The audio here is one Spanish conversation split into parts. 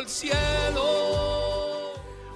cielo.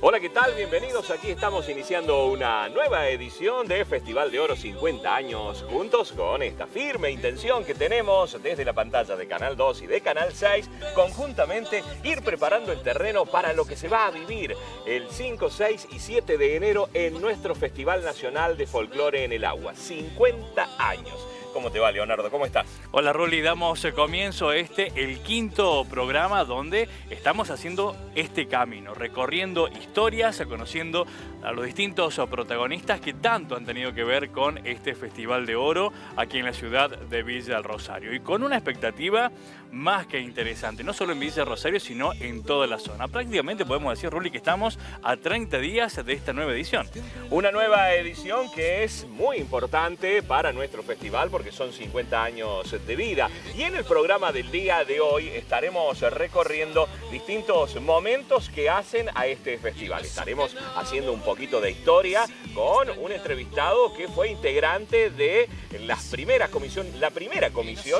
Hola, ¿qué tal? Bienvenidos. Aquí estamos iniciando una nueva edición de Festival de Oro 50 años juntos con esta firme intención que tenemos desde la pantalla de Canal 2 y de Canal 6, conjuntamente ir preparando el terreno para lo que se va a vivir el 5, 6 y 7 de enero en nuestro Festival Nacional de Folclore en el Agua. 50 años. ¿Cómo te va, Leonardo? ¿Cómo estás? Hola, Ruli. Damos comienzo a el quinto programa donde estamos haciendo este camino, recorriendo historias, conociendo a los distintos protagonistas que tanto han tenido que ver con este Festival de Oro aquí en la ciudad de Villa del Rosario. Y con una expectativa más que interesante, no solo en Villa del Rosario, sino en toda la zona. Prácticamente podemos decir, Ruli, que estamos a 30 días de esta nueva edición. Una nueva edición que es muy importante para nuestro festival porque son 50 años de vida. Y en el programa del día de hoy estaremos recorriendo distintos momentos que hacen a este festival. Estaremos haciendo un poquito de historia con un entrevistado que fue integrante de la primera comisión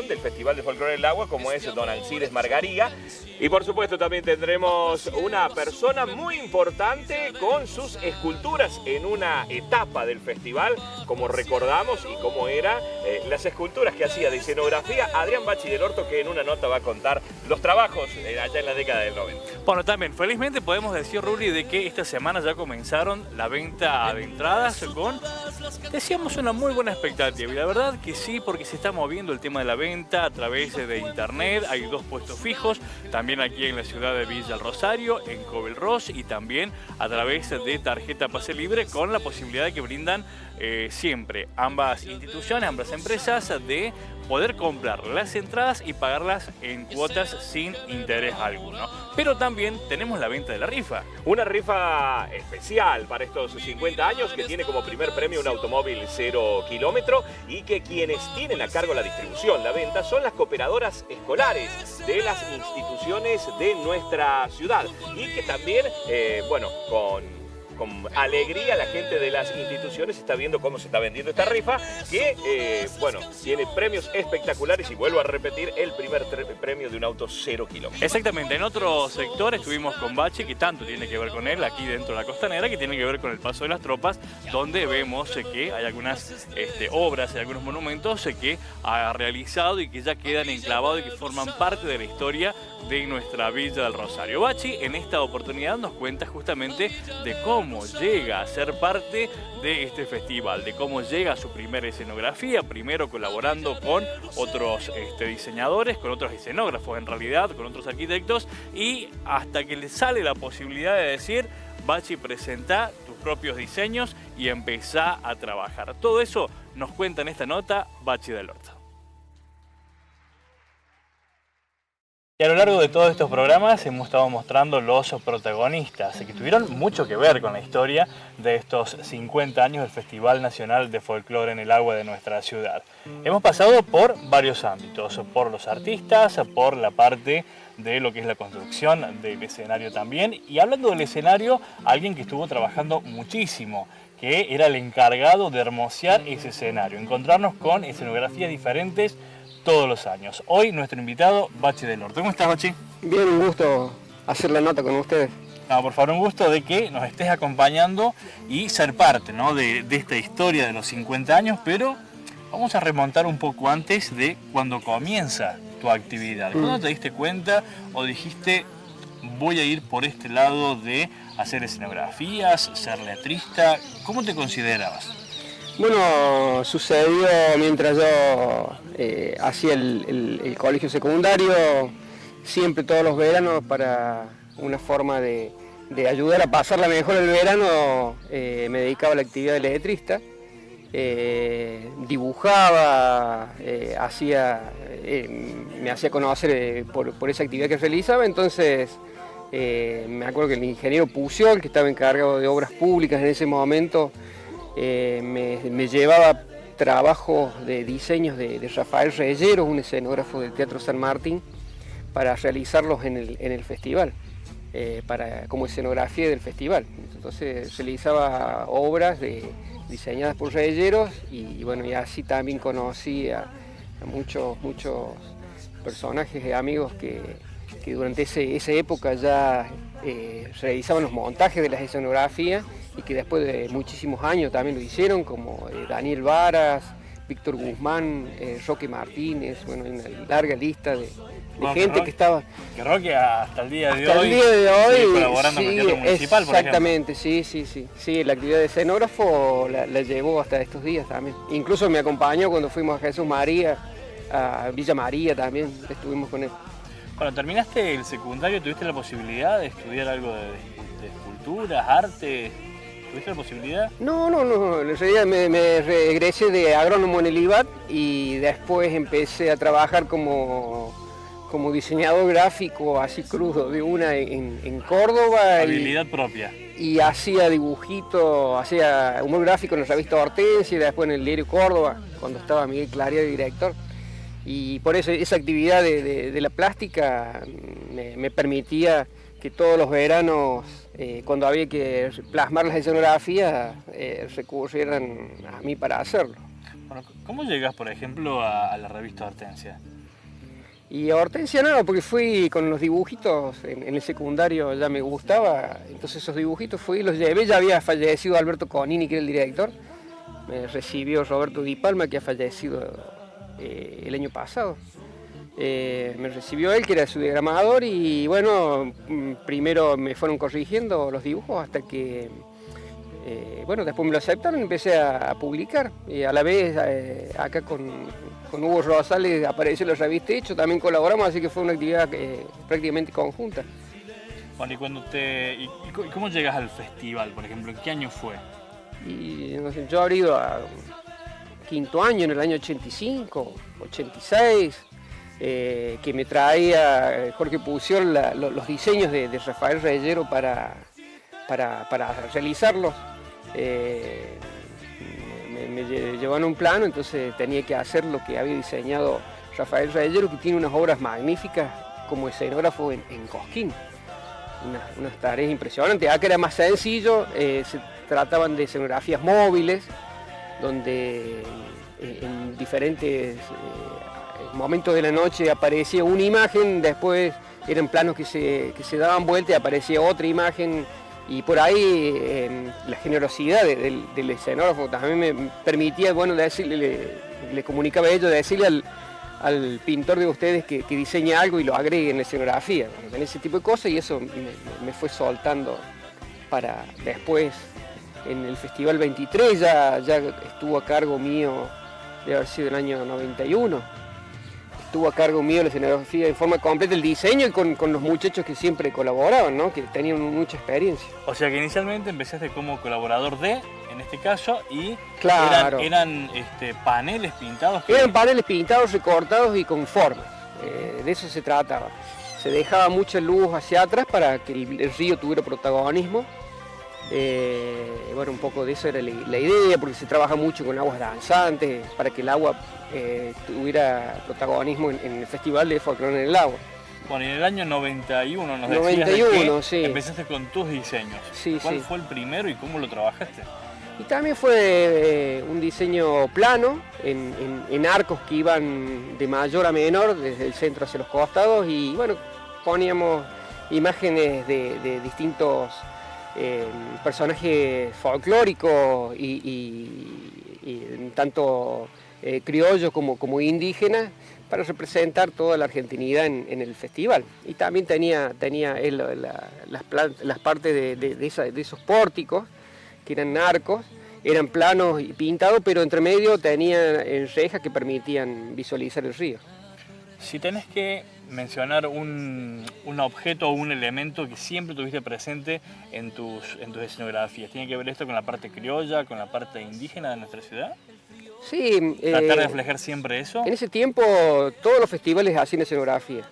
del Festival de Folclore del Agua, como es don Alcides Margaría. Y por supuesto también tendremos una persona muy importante con sus esculturas en una etapa del festival, como recordamos y como era las esculturas que hacía de escenografía Adrián Bachi del Horto, que en una nota va a contar los trabajos allá en la década del 90. Bueno, también felizmente podemos decir, Ruli, de que esta semana ya comenzaron la venta de entradas con, decíamos, una muy buena expectativa. Y la verdad que sí, porque se está moviendo el tema de la venta a través de internet. Hay 2 puestos fijos, también aquí en la ciudad de Villa del Rosario, en Cobel Ross, y también a través de tarjeta Pase Libre, con la posibilidad de que brindan siempre ambas instituciones, ambas empresas, de poder comprar las entradas y pagarlas en cuotas sin interés alguno. Pero también tenemos la venta de la rifa. Una rifa especial para estos 50 años que tiene como primer premio un automóvil 0 kilómetro y que quienes tienen a cargo la distribución, la venta, son las cooperadoras escolares de las instituciones de nuestra ciudad. Y que también, bueno, con alegría la gente de las instituciones está viendo cómo se está vendiendo esta rifa, que bueno, tiene premios espectaculares y vuelvo a repetir, el primer premio de un auto 0 kilómetros. Exactamente, en otro sector estuvimos con Bachi, que tanto tiene que ver con él, aquí dentro de la Costanera, que tiene que ver con el paso de las tropas, donde vemos que hay algunas obras y algunos monumentos que ha realizado y que ya quedan enclavados y que forman parte de la historia de nuestra Villa del Rosario. Bachi en esta oportunidad nos cuenta justamente de cómo llega a ser parte de este festival, de cómo llega a su primera escenografía, primero colaborando con otros diseñadores, con otros escenógrafos en realidad, con otros arquitectos, y hasta que le sale la posibilidad de decir: Bachi, presenta tus propios diseños y empezá a trabajar. Todo eso nos cuenta en esta nota Bachi del Horto. Y a lo largo de todos estos programas hemos estado mostrando los protagonistas que tuvieron mucho que ver con la historia de estos 50 años del Festival Nacional de Folclore en el Agua de nuestra ciudad. Hemos pasado por varios ámbitos, por los artistas, por la parte de lo que es la construcción del escenario también. Y hablando del escenario, alguien que estuvo trabajando muchísimo, que era el encargado de hermosear ese escenario, encontrarnos con escenografías diferentes todos los años. Hoy nuestro invitado, Bachi del Horto. ¿Cómo estás, Bachi? Bien, un gusto hacer la nota con ustedes. Por favor, un gusto de que nos estés acompañando y ser parte, ¿no?, de esta historia de los 50 años, pero vamos a remontar un poco antes de cuando comienza tu actividad. ¿Cuándo te diste cuenta o dijiste: voy a ir por este lado de hacer escenografías, ser letrista? ¿Cómo te considerabas? Bueno, sucedió mientras yo hacía el colegio secundario, siempre todos los veranos, para una forma de ayudar a pasarla mejor el verano, me dedicaba a la actividad de letrista, dibujaba, me hacía conocer por esa actividad que realizaba. Entonces me acuerdo que el ingeniero Puciol, que estaba encargado de obras públicas en ese momento, me llevaba trabajos de diseños de Rafael Reyeros, un escenógrafo del Teatro San Martín, para realizarlos en el festival, como escenografía del festival. Entonces realizaba obras diseñadas por Reyeros y bueno, y así también conocí a muchos personajes y amigos que que durante esa época ya realizaban los montajes de las escenografías y que después de muchísimos años también lo hicieron, como Daniel Varas, Víctor Guzmán, Roque Martínez, bueno, hay una larga lista de gente que estaba... Que Roque hasta el día de hoy sigue colaborando sí, con el Teatro Municipal, por ejemplo. Exactamente, sí, la actividad de escenógrafo la llevó hasta estos días también. Incluso me acompañó cuando fuimos a Jesús María, a Villa María también, estuvimos con él. Cuando terminaste el secundario, ¿tuviste la posibilidad de estudiar algo de esculturas, arte? ¿Tuviste la posibilidad? No, en realidad me regresé de agrónomo en el IVAT y después empecé a trabajar como diseñador gráfico, así crudo, de una en Córdoba. Habilidad propia. Y hacía dibujitos, hacía humor gráfico en la revista Hortensia y después en el diario Córdoba, cuando estaba Miguel Claria de director. Y por eso esa actividad de la plástica me permitía que todos los veranos, cuando había que plasmar las escenografías, recurrieran a mí para hacerlo. Bueno, ¿cómo llegas, por ejemplo, a la revista Hortensia? Y a Hortensia no, porque fui con los dibujitos, en el secundario ya me gustaba, entonces esos dibujitos fui, los llevé, ya había fallecido Alberto Conini, que era el director, me recibió Roberto Di Palma, que ha fallecido el año pasado. Me recibió él, que era su diagramador, y bueno, primero me fueron corrigiendo los dibujos hasta que, bueno, después me lo aceptaron y empecé a publicar. Y a la vez, acá con Hugo Rosales apareció la revista Hecho, también colaboramos, así que fue una actividad prácticamente conjunta. Bueno, ¿y cómo llegas al festival, por ejemplo? ¿En qué año fue? Y no sé, yo habré ido a quinto año, en el año 85, 86, que me traía Jorge Puciol los diseños de Rafael Reyero para realizarlos. Me llevaron un plano, entonces tenía que hacer lo que había diseñado Rafael Reyero, que tiene unas obras magníficas como escenógrafo en Cosquín. Unas tareas impresionantes. Acá era más sencillo, se trataban de escenografías móviles, donde en diferentes momentos de la noche aparecía una imagen, después eran planos que se daban vuelta y aparecía otra imagen, y por ahí la generosidad del escenógrafo también me permitía, bueno, decirle, le comunicaba a ellos, decirle al pintor de ustedes que diseñe algo y lo agregue en la escenografía, bueno, en ese tipo de cosas, y eso me fue soltando para después. En el Festival 23 ya estuvo a cargo mío, debe haber sido el año 91, estuvo a cargo mío la escenografía en forma completa, el diseño, y con los muchachos que siempre colaboraban, ¿no? Que tenían mucha experiencia. O sea que inicialmente empezaste como colaborador en este caso, y claro, eran paneles pintados. Eran paneles pintados, recortados y con forma, de eso se trataba. Se dejaba mucha luz hacia atrás para que el río tuviera protagonismo. Bueno, un poco de eso era la idea, porque se trabaja mucho con aguas danzantes, para que el agua tuviera protagonismo en el Festival de Folclore en el Agua. Bueno, y en el año 91 nos decías 91, que sí. Empezaste con tus diseños. Sí, ¿Cuál fue el primero y cómo lo trabajaste? Y también fue un diseño plano, en arcos que iban de mayor a menor, desde el centro hacia los costados, y bueno, poníamos imágenes de distintos personajes folclóricos y tanto criollos como indígenas, para representar toda la argentinidad en el festival. Y también tenía él las partes de esos pórticos, que eran arcos, eran planos y pintados, pero entre medio tenían rejas que permitían visualizar el río. Si tenés que mencionar un objeto o un elemento que siempre tuviste presente en tus escenografías, ¿tiene que ver esto con la parte criolla, con la parte indígena de nuestra ciudad? Sí. ¿Tratar de reflejar siempre eso? En ese tiempo todos los festivales hacían escenografía,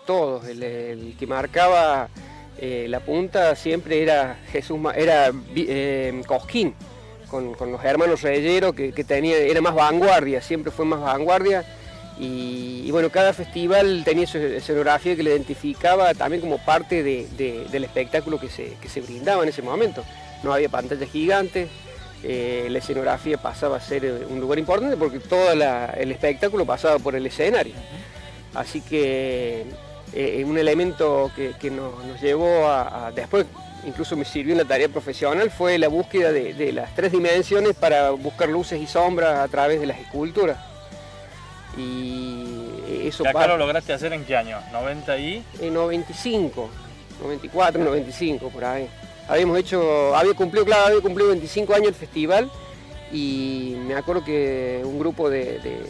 todos. El que marcaba la punta siempre era Cosquín, con los hermanos Reyero, que era más vanguardia, siempre fue más vanguardia. Y bueno, cada festival tenía su escenografía que le identificaba también como parte del espectáculo que se brindaba en ese momento. No había pantallas gigantes, la escenografía pasaba a ser un lugar importante porque todo el espectáculo pasaba por el escenario. Así que un elemento que nos llevó después, incluso me sirvió en la tarea profesional, fue la búsqueda de las 3 dimensiones para buscar luces y sombras a través de las esculturas. Y eso ¿Y acá lo lograste hacer en qué año? ¿90 y...? En 95, 94, 95, por ahí. Había cumplido 25 años el festival y me acuerdo que un grupo de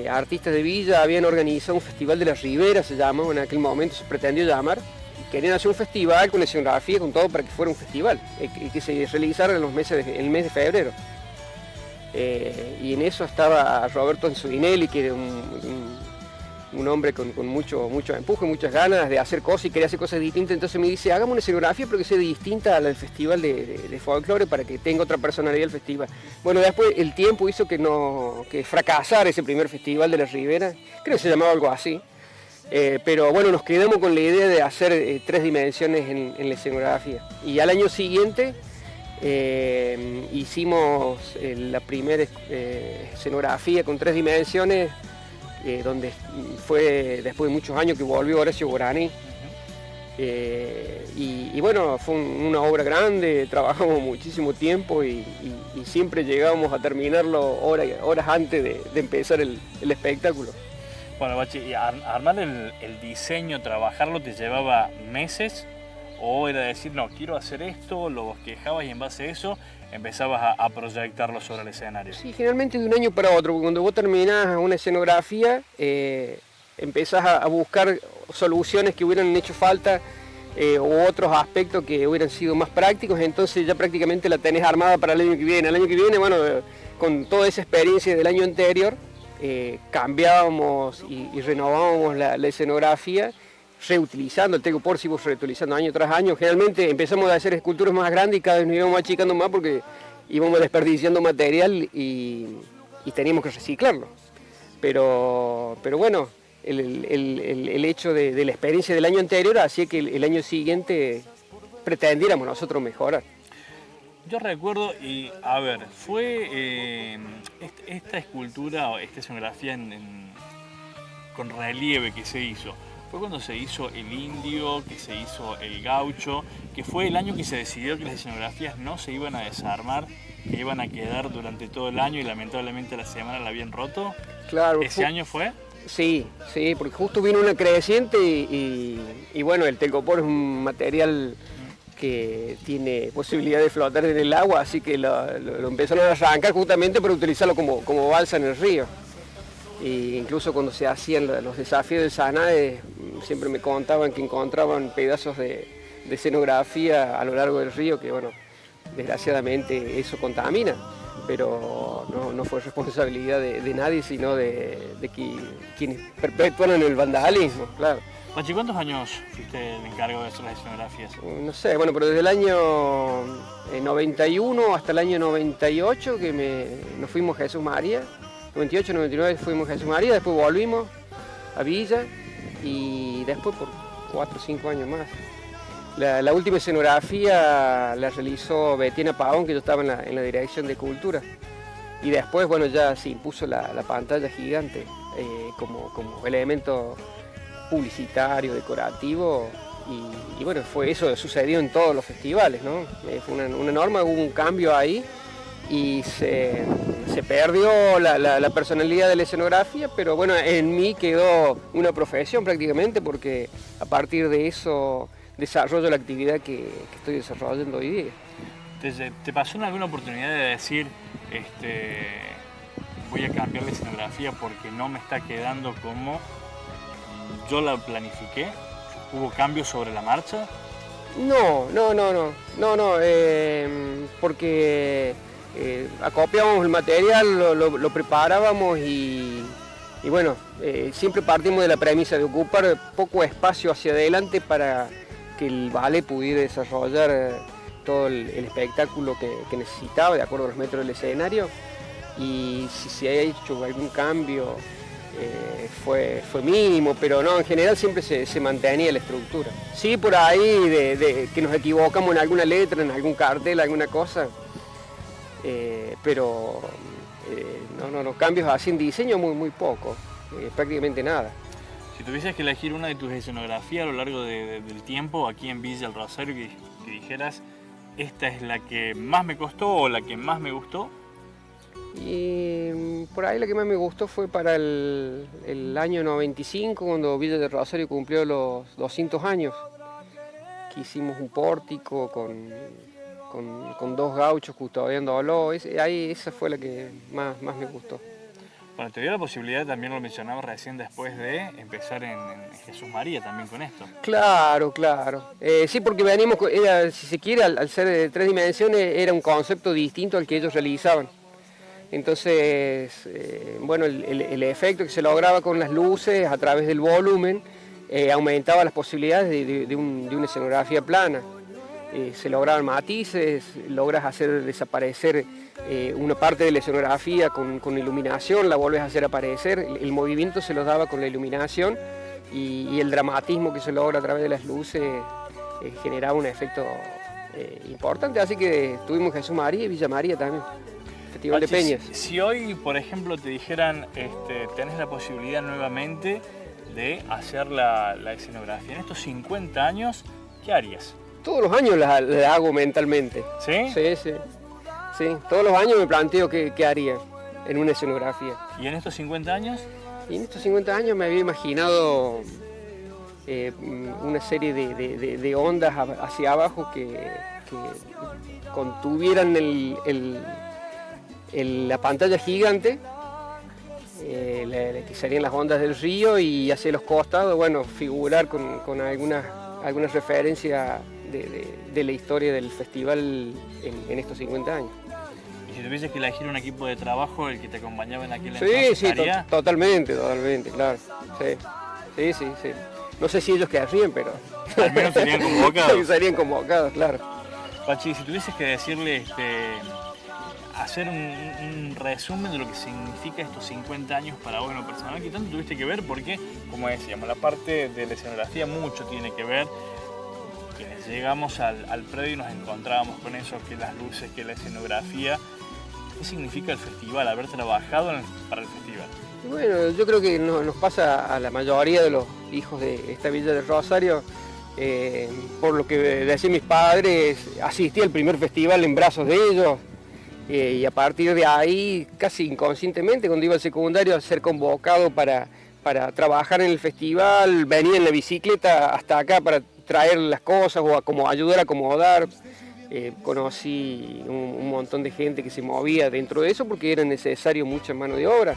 artistas de Villa habían organizado un festival de la Ribera, se llamaba, en aquel momento se pretendió llamar. Querían hacer un festival con escenografía, con todo, para que fuera un festival, que se realizara en el mes de febrero. Y en eso estaba Roberto Anzuinelli, que era un hombre con mucho empuje, muchas ganas de hacer cosas y quería hacer cosas distintas. Entonces me dice, hagamos una escenografía pero que sea distinta a la del festival de folclore para que tenga otra personalidad el festival. Bueno, después el tiempo hizo que fracasara ese primer festival de la Ribera, creo que se llamaba algo así. Pero bueno, nos quedamos con la idea de hacer 3 dimensiones en la escenografía. Y al año siguiente hicimos la primera escenografía con 3 dimensiones, donde fue después de muchos años que volvió Horacio Guaraní. Y bueno, fue una obra grande, trabajamos muchísimo tiempo y siempre llegábamos a terminarlo horas antes de empezar el espectáculo. Bueno, Bachi, ¿y armar el diseño, trabajarlo, te llevaba meses? ¿O era decir, no, quiero hacer esto, lo bosquejabas y en base a eso empezabas a proyectarlo sobre el escenario? Sí, generalmente de un año para otro, porque cuando vos terminás una escenografía, empezás a buscar soluciones que hubieran hecho falta u otros aspectos que hubieran sido más prácticos, entonces ya prácticamente la tenés armada para el año que viene. El año que viene, bueno, con toda esa experiencia del año anterior, cambiábamos y renovábamos la escenografía, reutilizando el telgopor, seguimos reutilizando año tras año. Generalmente empezamos a hacer esculturas más grandes y cada vez nos íbamos achicando más porque íbamos desperdiciando material y teníamos que reciclarlo. Pero bueno, el hecho de la experiencia del año anterior hacía que el año siguiente pretendiéramos nosotros mejorar. Yo recuerdo, y a ver, fue esta escultura o esta escenografía con relieve que se hizo, fue cuando se hizo el indio, que se hizo el gaucho, que fue el año que se decidió que las escenografías no se iban a desarmar, que iban a quedar durante todo el año y lamentablemente la semana la habían roto. Claro. ¿Ese año fue? Sí, porque justo vino una creciente y bueno, el telgopor es un material que tiene posibilidad de flotar en el agua, así que lo empezaron a arrancar justamente para utilizarlo como balsa en el río. E incluso cuando se hacían los desafíos del Sanade, siempre me contaban que encontraban pedazos de escenografía a lo largo del río, que bueno, desgraciadamente eso contamina, pero no fue responsabilidad de nadie, sino de quienes perpetuaron el vandalismo, claro. Bachi, ¿cuántos años fuiste el encargado de hacer las escenografías? No sé, bueno, pero desde el año 91 hasta el año 98 que nos fuimos a Jesús María, 98, 99 fuimos a Jesús María, después volvimos a Villa y después por 4 o 5 años más. La última escenografía la realizó Betiana Pavón, que yo estaba en la dirección de Cultura. Y después, bueno, ya se impuso la pantalla gigante como elemento publicitario, decorativo, y bueno, eso sucedió en todos los festivales, ¿no? Fue una norma, hubo un cambio ahí y se perdió la personalidad de la escenografía, pero bueno, en mí quedó una profesión prácticamente, porque a partir de eso desarrollo la actividad que estoy desarrollando hoy día. ¿Te pasó en alguna oportunidad de decir, voy a cambiar la escenografía porque no me está quedando como yo la planifiqué? ¿Hubo cambios sobre la marcha? No, porque acopiábamos el material, lo preparábamos y bueno, siempre partimos de la premisa de ocupar poco espacio hacia adelante para que el ballet pudiera desarrollar todo el espectáculo que necesitaba de acuerdo a los metros del escenario, y si se ha hecho algún cambio fue mínimo, pero no, en general siempre se mantenía la estructura. Sí, por ahí de que nos equivocamos en alguna letra, en algún cartel, alguna cosa, pero los cambios así en diseño muy poco, prácticamente nada. Si tuvieses que elegir una de tus escenografías a lo largo del tiempo aquí en Villa El Rosario, que dijeras, esta es la que más me costó o la que más me gustó. Y por ahí la que más me gustó fue para el año 95, cuando Villa del Rosario cumplió los 200 años, que hicimos un pórtico con dos gauchos custodiándolo. Esa fue la que más me gustó. Bueno, te dio la posibilidad, también lo mencionabas recién, después de empezar en Jesús María también con esto. Claro. Sí, porque venimos, si se quiere, al ser de 3 dimensiones, era un concepto distinto al que ellos realizaban. Entonces, bueno, el efecto que se lograba con las luces a través del volumen aumentaba las posibilidades de una escenografía plana. Se lograban matices, logras hacer desaparecer una parte de la escenografía con iluminación, la vuelves a hacer aparecer, el movimiento se lo daba con la iluminación y el dramatismo que se logra a través de las luces generaba un efecto importante, así que tuvimos Jesús María y Villa María también, Festival de Peñas. Si hoy, por ejemplo, te dijeran, tenés la posibilidad nuevamente de hacer la escenografía en estos 50 años, ¿qué harías? Todos los años la hago mentalmente. ¿Sí? Sí, todos los años me planteo qué haría en una escenografía. ¿Y en estos 50 años? Y en estos 50 años me había imaginado una serie de ondas hacia abajo que contuvieran la pantalla gigante, que serían las ondas del río, y hacia los costados, bueno, figurar con algunas referencias de la historia del festival en estos 50 años. ¿Y si tuvieses que elegir un equipo de trabajo, el que te acompañaba en aquel entonces? Sí, totalmente, claro. Sí. No sé si ellos quedarían, pero... Al menos serían convocados. Serían convocados, claro. Pachi, si tuvieses que decirle, hacer un resumen de lo que significa estos 50 años para vos en lo personal, ¿qué tanto tuviste que ver? Porque, como decíamos, la parte de la escenografía mucho tiene que ver. Quienes llegamos al predio y nos encontrábamos con eso, que las luces, que la escenografía. ¿Qué significa el festival, haber trabajado para el festival? Bueno, yo creo que nos pasa a la mayoría de los hijos de esta Villa del Rosario. Por lo que decían mis padres, asistí al primer festival en brazos de ellos, y a partir de ahí, casi inconscientemente, cuando iba al secundario, a ser convocado para trabajar en el festival, venía en la bicicleta hasta acá para traer las cosas o como ayudar a acomodar. Conocí un montón de gente que se movía dentro de eso porque era necesario mucha mano de obra.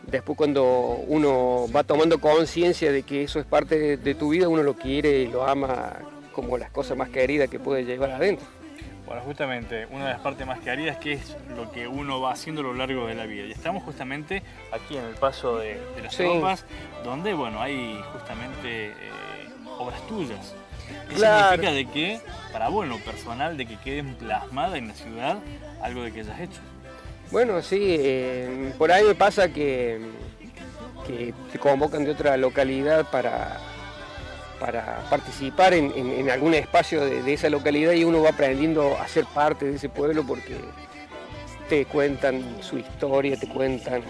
Después, cuando uno va tomando conciencia de que eso es parte de tu vida, uno lo quiere y lo ama como las cosas más queridas que puede llevar adentro. Bueno, justamente, una de las partes más queridas, que es lo que uno va haciendo a lo largo de la vida. Y estamos justamente aquí en el paso de las tropas, donde, bueno, hay justamente obras tuyas. ¿Qué significa de que, para vos en lo personal, de que queden plasmadas en la ciudad algo de que hayas hecho? Bueno, sí, por ahí me pasa que se convocan de otra localidad para participar en algún espacio de esa localidad, y uno va aprendiendo a ser parte de ese pueblo porque te cuentan su historia, te cuentan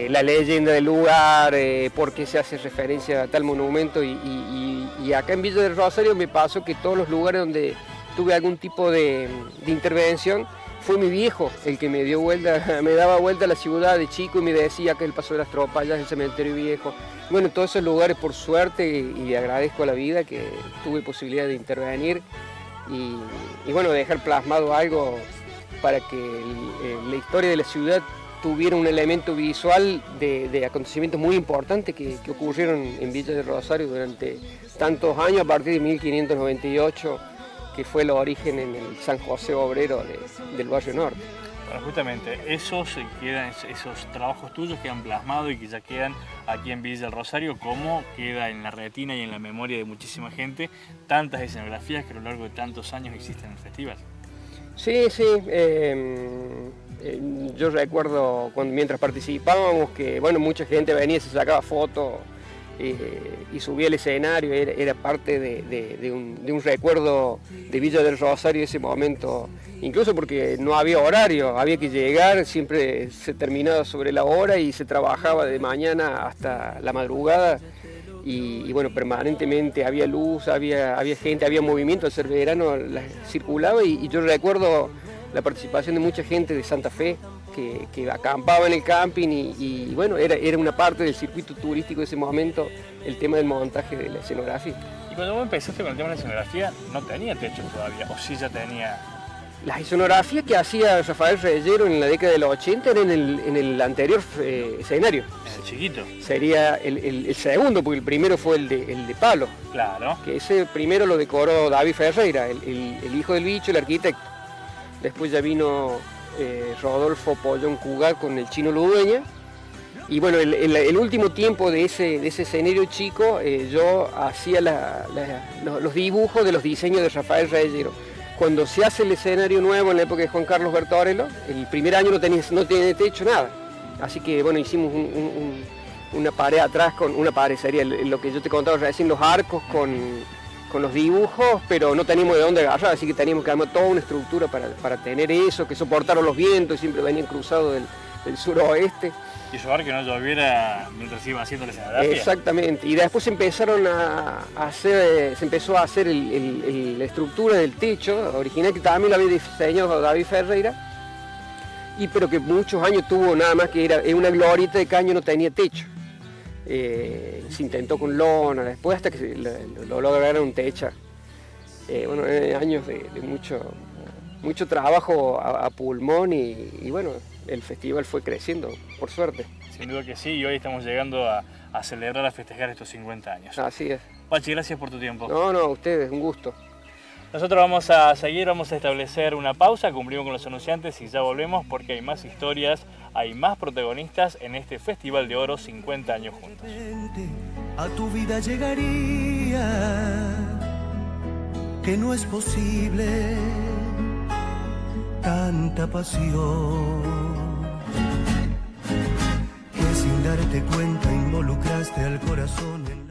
la leyenda del lugar, por qué se hace referencia a tal monumento, y acá en Villa del Rosario me pasó que todos los lugares donde tuve algún tipo de intervención, fue mi viejo el que me daba vuelta a la ciudad de chico y me decía que el Paso de las Tropas, allá es el Cementerio Viejo. Bueno, todos esos lugares, por suerte, y agradezco a la vida que tuve posibilidad de intervenir y bueno, dejar plasmado algo para que la historia de la ciudad tuviera un elemento visual de acontecimientos muy importantes que ocurrieron en Villa del Rosario durante tantos años, a partir de 1598, que fue el origen en el San José Obrero del Barrio Norte. Bueno, justamente esos trabajos tuyos quedan plasmados y que ya quedan aquí en Villa del Rosario, como queda en la retina y en la memoria de muchísima gente, tantas escenografías que a lo largo de tantos años existen en el festival. Sí. Yo recuerdo mientras participábamos que bueno, mucha gente venía y se sacaba fotos y subí al escenario, era parte de un recuerdo de Villa del Rosario ese momento, incluso porque no había horario, había que llegar, siempre se terminaba sobre la hora y se trabajaba de mañana hasta la madrugada y bueno, permanentemente había luz, había gente, había movimiento, al ser verano circulaba y yo recuerdo la participación de mucha gente de Santa Fe que acampaba en el camping y bueno, era una parte del circuito turístico de ese momento el tema del montaje de la escenografía. Y cuando vos empezaste con el tema de la escenografía, no tenía techo todavía, o sí ya tenía. Las escenografías que hacía Rafael Reyero en la década de los 80 eran en el anterior escenario. El chiquito. Sería el segundo, porque el primero fue el de palo. Claro. Que ese primero lo decoró David Ferreira, el hijo del bicho, el arquitecto. Después ya vino Rodolfo Pollón Cugat con el Chino Ludueña. Y bueno, el último tiempo de ese escenario chico, yo hacía los dibujos de los diseños de Rafael Reyero. Cuando se hace el escenario nuevo en la época de Juan Carlos Bertorello, el primer año no tiene techo, nada. Así que bueno, hicimos una pared atrás, una pared sería lo que yo te contaba recién, los arcos con los dibujos, pero no teníamos de dónde agarrar, así que teníamos que armar toda una estructura para tener eso, que soportaron los vientos, siempre venían cruzados del suroeste. Y ayudar que no lloviera mientras iba haciendo la escenografía. Exactamente, y después se empezó a hacer la estructura del techo original, que también lo había diseñado David Ferreira, pero que muchos años tuvo nada más que era una glorieta de caño, no tenía techo. Se intentó con lona, después hasta que lo lograron un techo. Bueno, años de mucho trabajo a pulmón y bueno, el festival fue creciendo, por suerte. Sin duda que sí, y hoy estamos llegando a celebrar, a festejar estos 50 años. Así es. Pachi, gracias por tu tiempo. No, a ustedes, un gusto. Nosotros vamos a seguir, vamos a establecer una pausa, cumplimos con los anunciantes y ya volvemos porque hay más historias, hay más protagonistas en este Festival de Oro 50 años juntos. A tu vida llegaría, que no es posible tanta pasión, que sin darte cuenta involucraste al corazón en